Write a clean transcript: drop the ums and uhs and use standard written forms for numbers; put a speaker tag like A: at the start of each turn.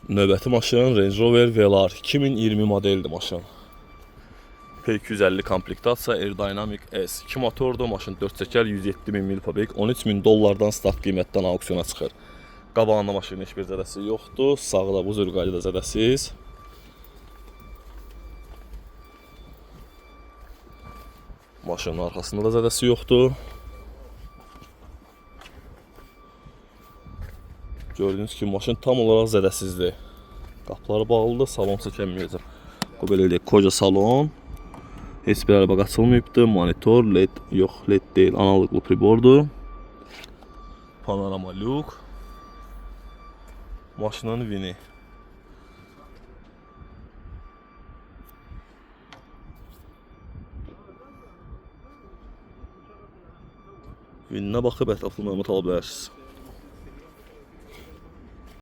A: Növbəti maşın Range Rover Velar 2020 modeldir maşın. P250 komplektasiya Aerodynamic S 2 motordur. Maşın 4 çəkər, 107.000 mil pabrik, 13.000 dollardan start qiymətdən auksiyona çıxır. Qabağında maşının heç bir zədəsi yoxdur. Sağda bu zürqayda zədəsiz. Maşının arxasında da zədəsi yoxdur. Gördüyünüz kimi maşın tam olaraq zədəsizdir. Qapıları bağlıdır, salon çəkəməyəcəm. Bu belə deyək, koca salon. Heç bir araba qaçılmayıbdır. Monitor, LED, yox LED deyil, analoglu pribordur. Panorama lük. Maşının vini. Vininə baxıb ətraflı məlumat ala bilərsiniz.